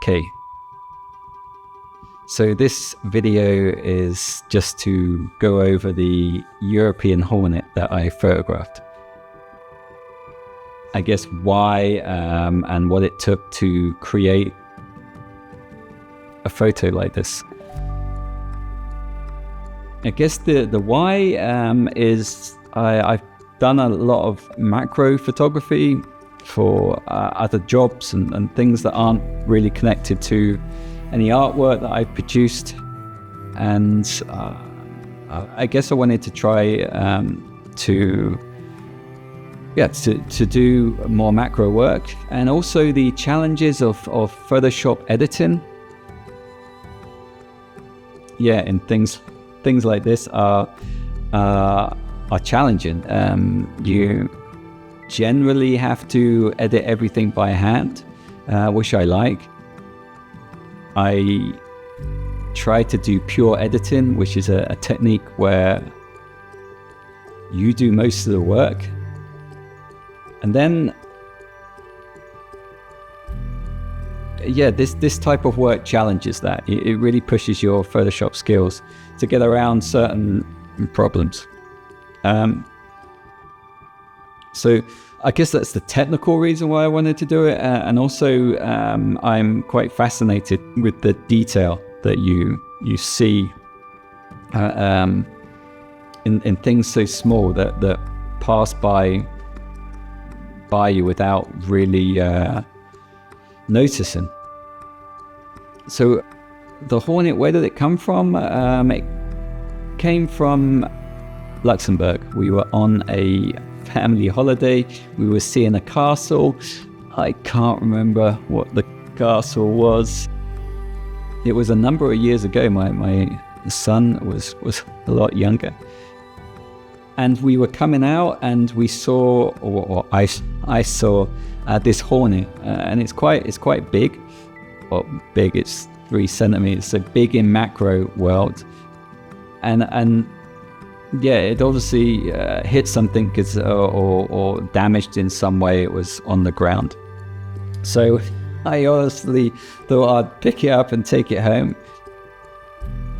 decay. So this video is just to go over the European hornet that I photographed. I guess why and what it took to create a photo like this. I guess the why is I've done a lot of macro photography for other jobs and things that aren't really connected to any artwork that I've produced, and I guess I wanted to try to do more macro work, and also the challenges of Photoshop editing. And things like this are challenging. You generally have to edit everything by hand, which I like. I try to do pure editing, which is a technique where you do most of the work. And then, this type of work challenges that. It really pushes your Photoshop skills to get around certain problems. So I guess that's the technical reason why I wanted to do it. And also, I'm quite fascinated with the detail that you see in things so small that pass by you without really noticing. So the hornet, where did it come from? It came from Luxembourg. We were on a family holiday. We were seeing a castle. I can't remember what the castle was. It was a number of years ago. My son was a lot younger. And we were coming out, and we saw, or I saw this hornet, and it's quite big. Well, big, it's 3 centimeters, so big in macro world. And it obviously hit something or damaged in some way. It was on the ground. So I honestly thought I'd pick it up and take it home.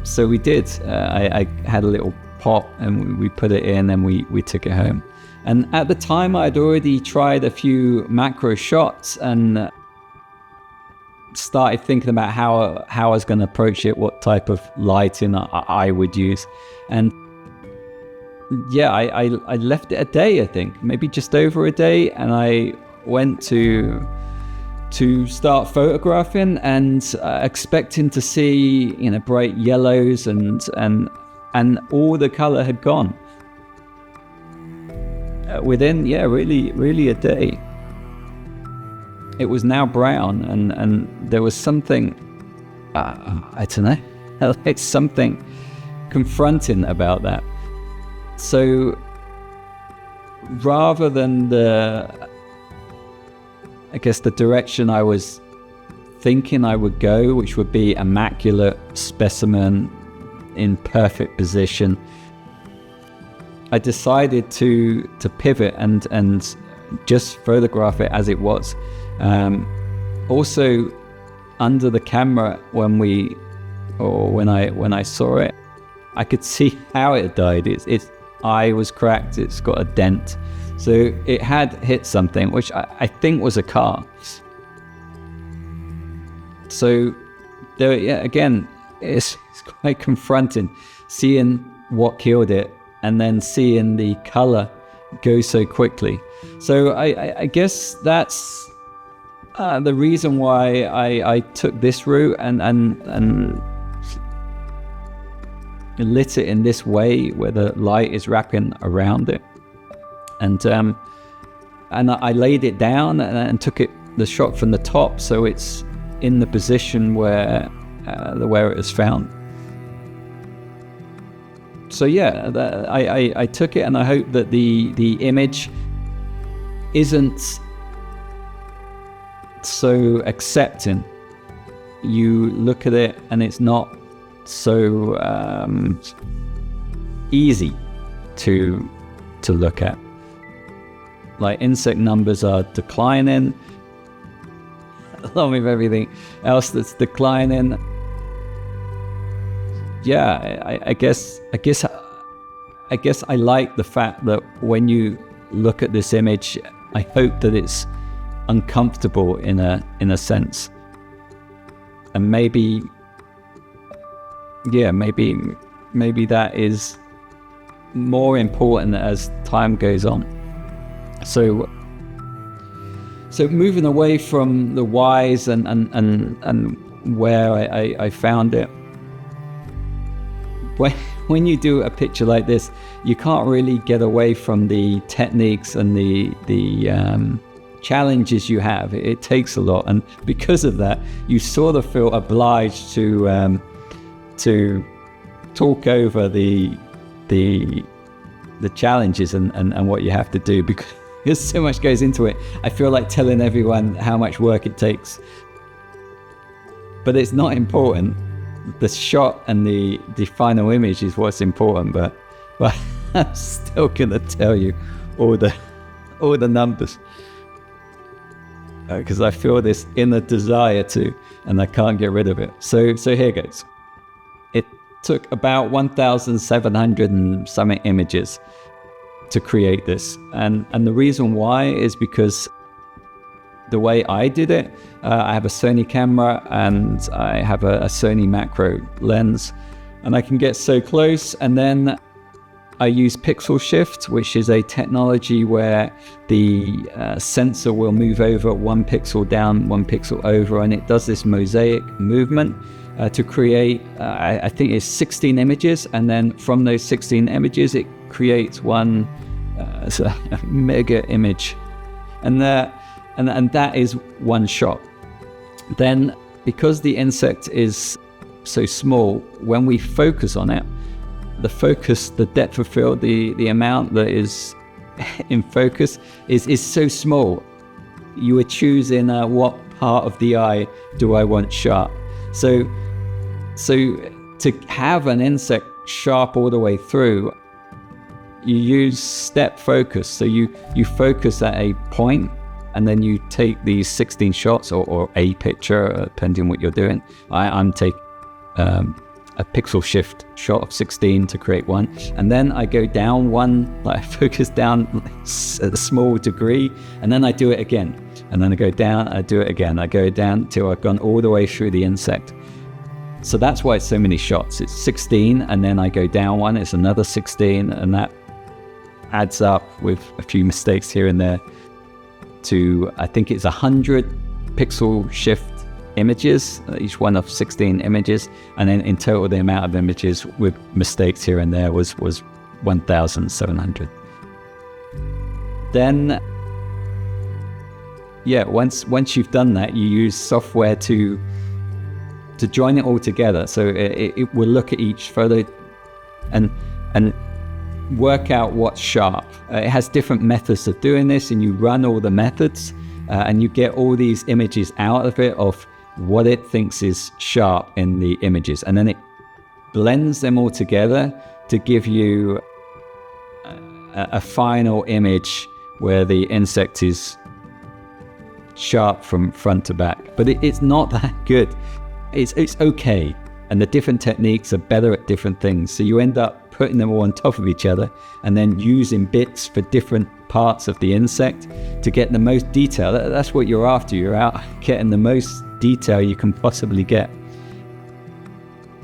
So we did. I had a little pot and we put it in, and we took it home. And at the time I'd already tried a few macro shots and started thinking about how I was going to approach it, what type of lighting I would use. And I left it a day, I think, maybe just over a day, and I went to start photographing and expecting to see bright yellows and all the color had gone within really a day. It was now brown, and there was something I don't know, it's something confronting about that. So rather than the direction I was thinking I would go, which would be immaculate specimen in perfect position, I decided to pivot and just photograph it as it was. Also, under the camera, when I saw it, I could see how it died. Its eye was cracked. It's got a dent, so it had hit something, which I think was a car. So there, again, it's quite confronting seeing what killed it and then seeing the color go so quickly. So I guess that's the reason why I took this route and lit it in this way, where the light is wrapping around it, and I laid it down and took the shot from the top, so it's in the position where it was found. So I took it, and I hope that the image isn't so accepting. You look at it and it's not so easy to look at. Like, insect numbers are declining. along with everything else that's declining. Yeah, I guess I like the fact that when you look at this image, I hope that it's uncomfortable in a sense, and maybe that is more important as time goes on. So moving away from the whys and where I found it, when you do a picture like this, you can't really get away from the techniques and the challenges you have. It takes a lot, and because of that, you sort of feel obliged to talk over the challenges and what you have to do, because so much goes into it. I feel like telling everyone how much work it takes, but it's not important. The shot and the final image is what's important, but I'm still gonna tell you all the numbers, because I feel this inner desire to, and I can't get rid of it. So here goes. It took about 1,700 and something images to create this, and the reason why is because the way I did it, I have a Sony camera and I have a Sony macro lens, and I can get so close, and then I use pixel shift, which is a technology where the sensor will move over one pixel down, one pixel over, and it does this mosaic movement to create, I think it's 16 images, and then from those 16 images it creates one a mega image, and that is one shot. Then, because the insect is so small, when we focus on it, the depth of field, the amount that is in focus is so small. You are choosing what part of the eye do I want sharp. So to have an insect sharp all the way through, you use step focus. So you focus at a point, and then you take these 16 shots or a picture, depending on what you're doing. I'm taking a pixel shift shot of 16 to create one, and then I go down one, like I focus down at a small degree, and then I do it again, and then I go down, I do it again, I go down till I've gone all the way through the insect. So that's why it's so many shots. It's 16, and then I go down one, it's another 16, and that adds up with a few mistakes here and there to, I think it's 100 pixel shift images, each one of 16 images, and then in total the amount of images with mistakes here and there was 1,700. Then once you've done that, you use software to join it all together. So it will look at each photo and work out what's sharp. It has different methods of doing this, and you run all the methods and you get all these images out of it of what it thinks is sharp in the images, and then it blends them all together to give you a final image where the insect is sharp from front to back. But it's not that good. It's okay, and the different techniques are better at different things, so you end up putting them all on top of each other and then using bits for different parts of the insect to get the most detail. That's what you're after. You're out getting the most detail you can possibly get.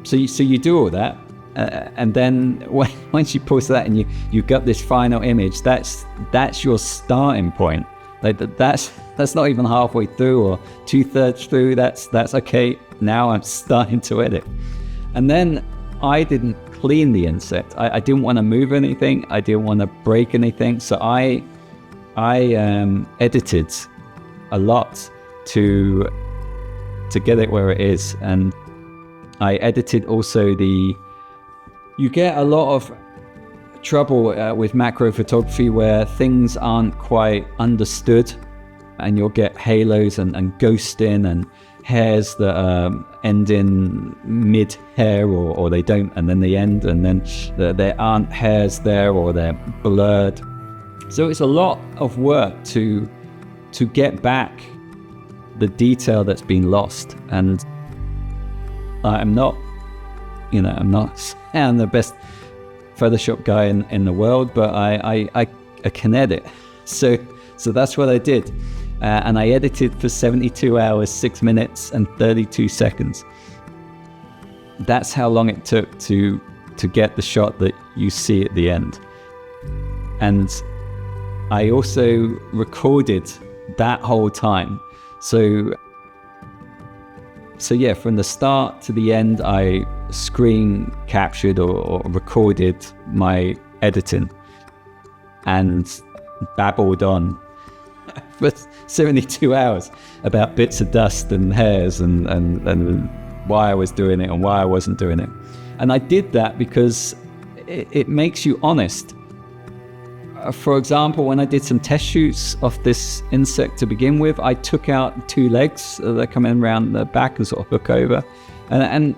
So you do all that, and then once you post that and you got this final image, that's your starting point. Like that's not even halfway through or 2/3 through. That's okay. Now I'm starting to edit. And then I didn't clean the insect. I didn't want to move anything. I didn't want to break anything. So I edited a lot to get it where it is. And I edited also you get a lot of trouble with macro photography where things aren't quite understood, and you'll get halos and ghosting and hairs that end in mid-hair or they don't, and then they end, and then there aren't hairs there or they're blurred. So it's a lot of work to get back the detail that's been lost. And I'm not the best Photoshop guy in the world, but I can edit. So that's what I did. And I edited for 72 hours, 6 minutes and 32 seconds. That's how long it took to get the shot that you see at the end. And I also recorded that whole time. So yeah, from the start to the end, I screen captured or recorded my editing and babbled on for 72 hours about bits of dust and hairs and why I was doing it and why I wasn't doing it. And I did that because it makes you honest. For example, when I did some test shoots of this insect to begin with, I took out 2 legs that are coming around the back and sort of hook over. And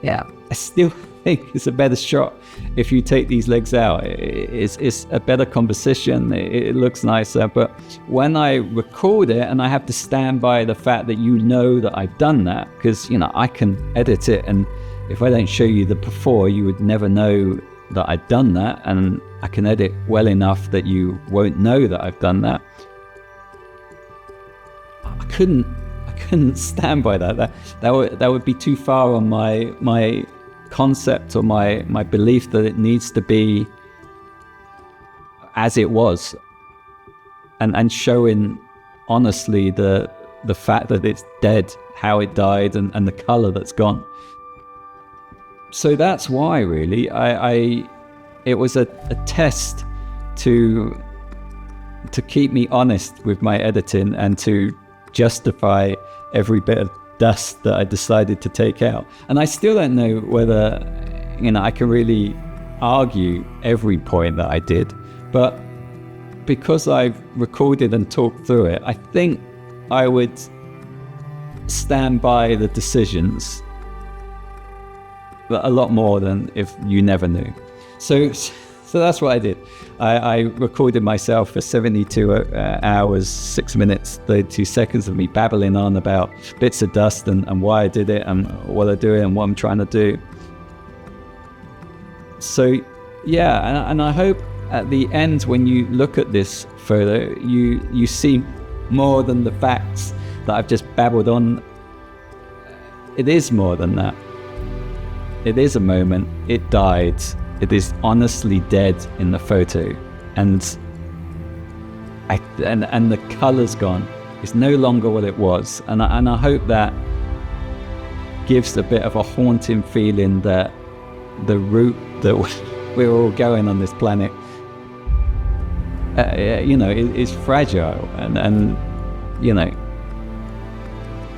yeah, I still think it's a better shot if you take these legs out. It's a better composition, it looks nicer. But when I record it, and I have to stand by the fact that you know that I've done that, because I can edit it, and if I don't show you the before, you would never know that I've done that, and I can edit well enough that you won't know that I've done that. I couldn't stand by that. That would be too far on my concept or my belief that it needs to be as it was, and showing honestly the fact that it's dead, how it died, and the color that's gone. So that's why, really, it was a test to keep me honest with my editing and to justify every bit of dust that I decided to take out. And I still don't know whether I can really argue every point that I did, but because I've recorded and talked through it, I think I would stand by the decisions a lot more than if you never knew. So that's what I did. I recorded myself for 72 hours, 6 minutes, 32 seconds of me babbling on about bits of dust and why I did it and what I do and what I'm trying to do. So yeah, and I hope at the end, when you look at this photo, you see more than the facts that I've just babbled on. It is more than that. It is a moment. It died. It is honestly dead in the photo, and the color's gone. It's no longer what it was, and I hope that gives a bit of a haunting feeling that the route that we're all going on this planet, is fragile, and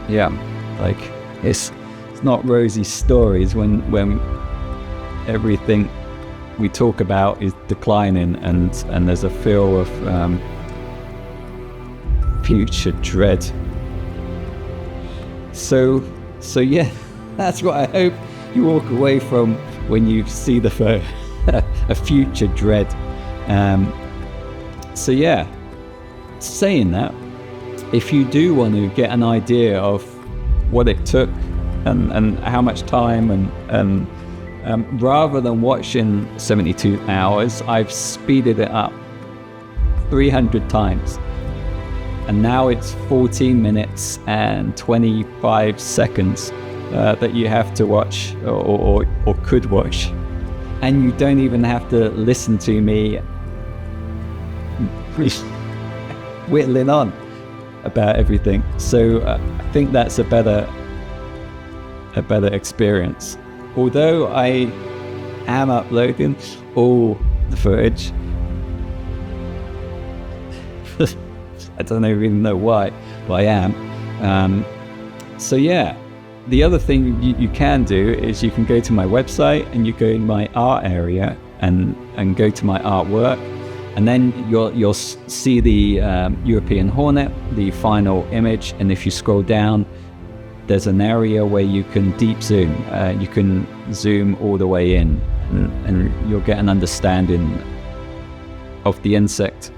yeah, like it's not rosy stories when everything we talk about is declining and there's a feel of future dread. So yeah, that's what I hope you walk away from when you see the photo, a future dread. So yeah, saying that, if you do want to get an idea of what it took and how much time and rather than watching 72 hours, I've speeded it up 300 times. And now it's 14 minutes and 25 seconds that you have to watch or could watch. And you don't even have to listen to me whittling on about everything. So I think that's a better experience. Although I am uploading all the footage, I don't even know why, but I am. So yeah, the other thing you can do is you can go to my website and you go in my art area and go to my artwork, and then you'll see the European Hornet, the final image, and if you scroll down, there's an area where you can deep zoom. You can zoom all the way in, and you'll get an understanding of the insect.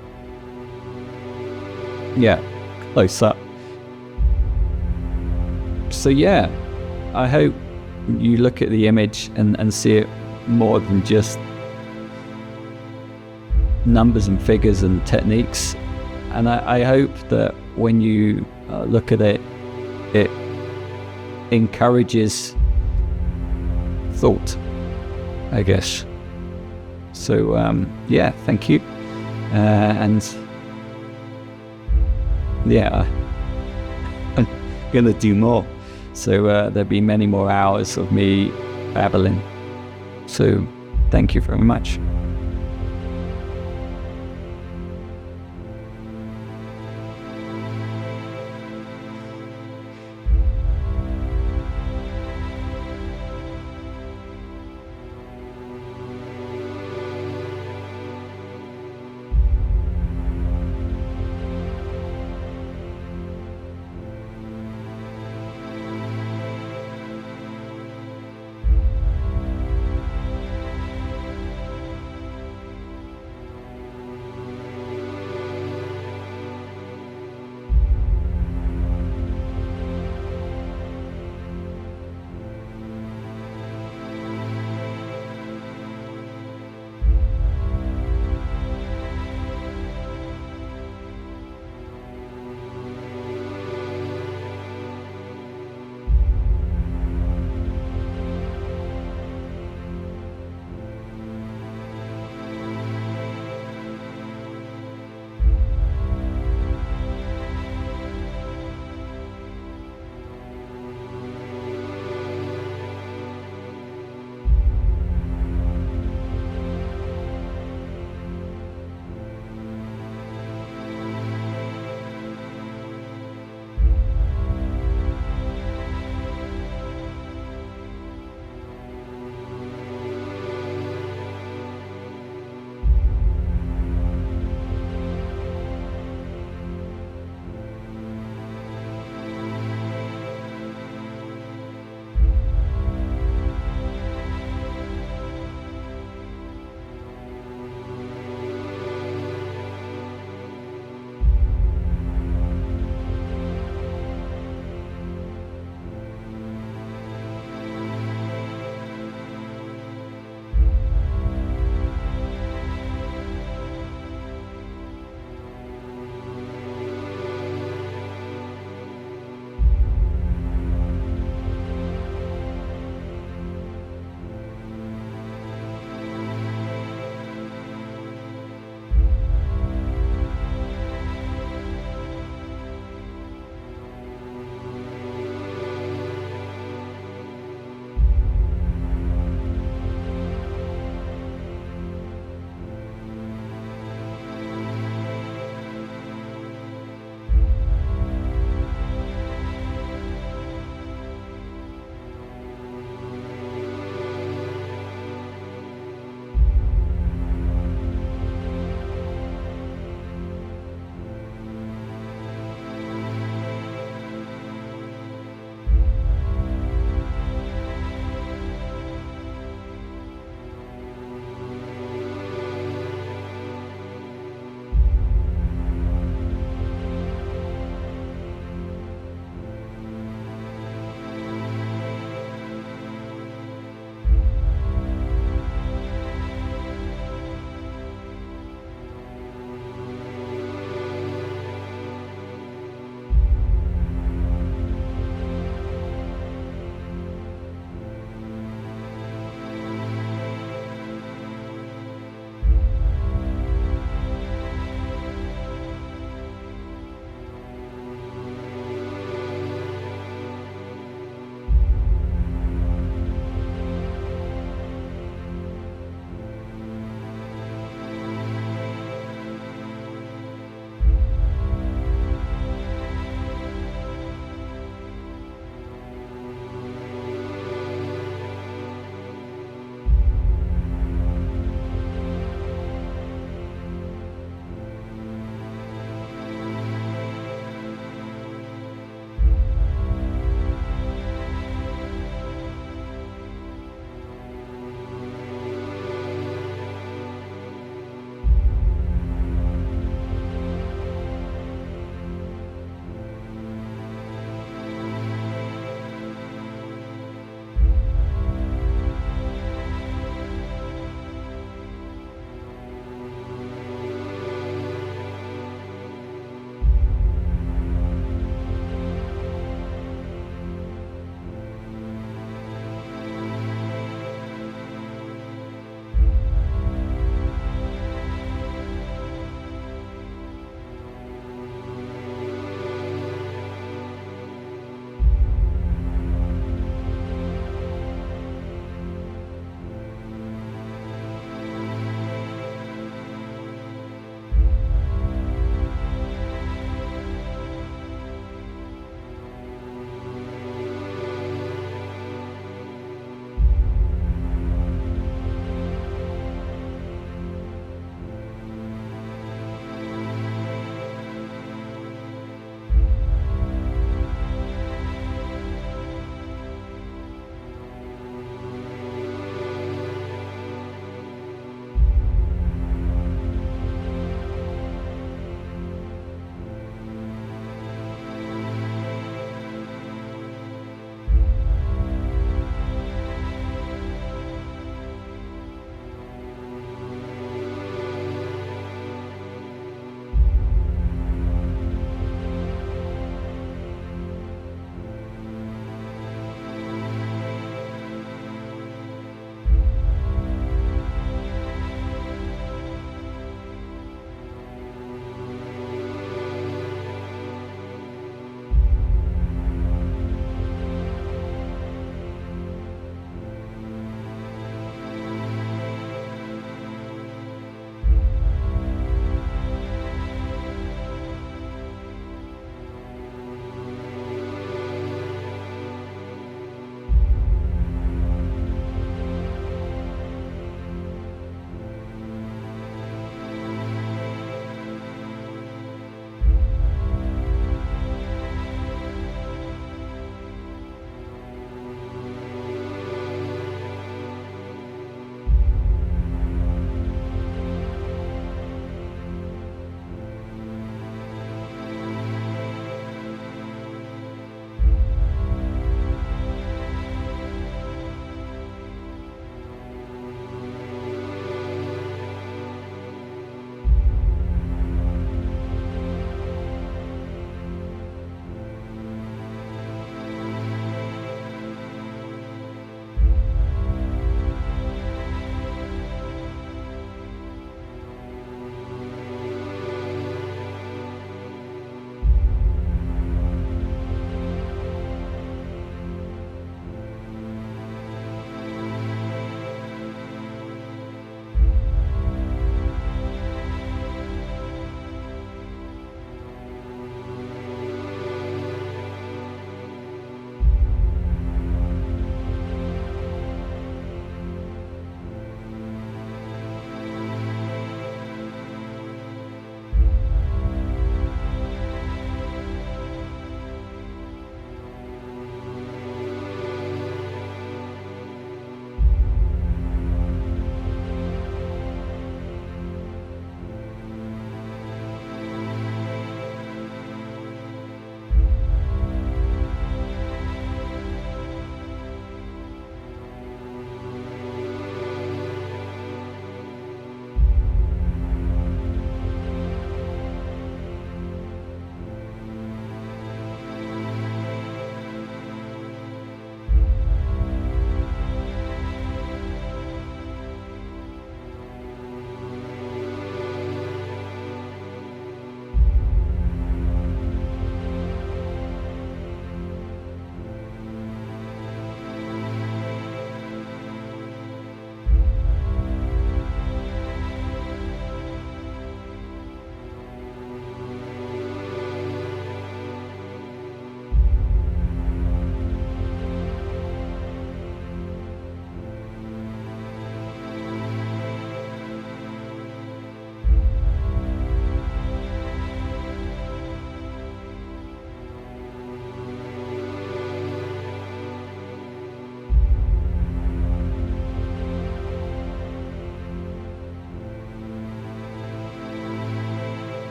Yeah, close up. So yeah, I hope you look at the image and see it more than just numbers and figures and techniques. And I hope that when you look at it, it encourages thought, I guess. So yeah, thank you. And yeah, I'm gonna do more. So there'll be many more hours of me babbling. So thank you very much.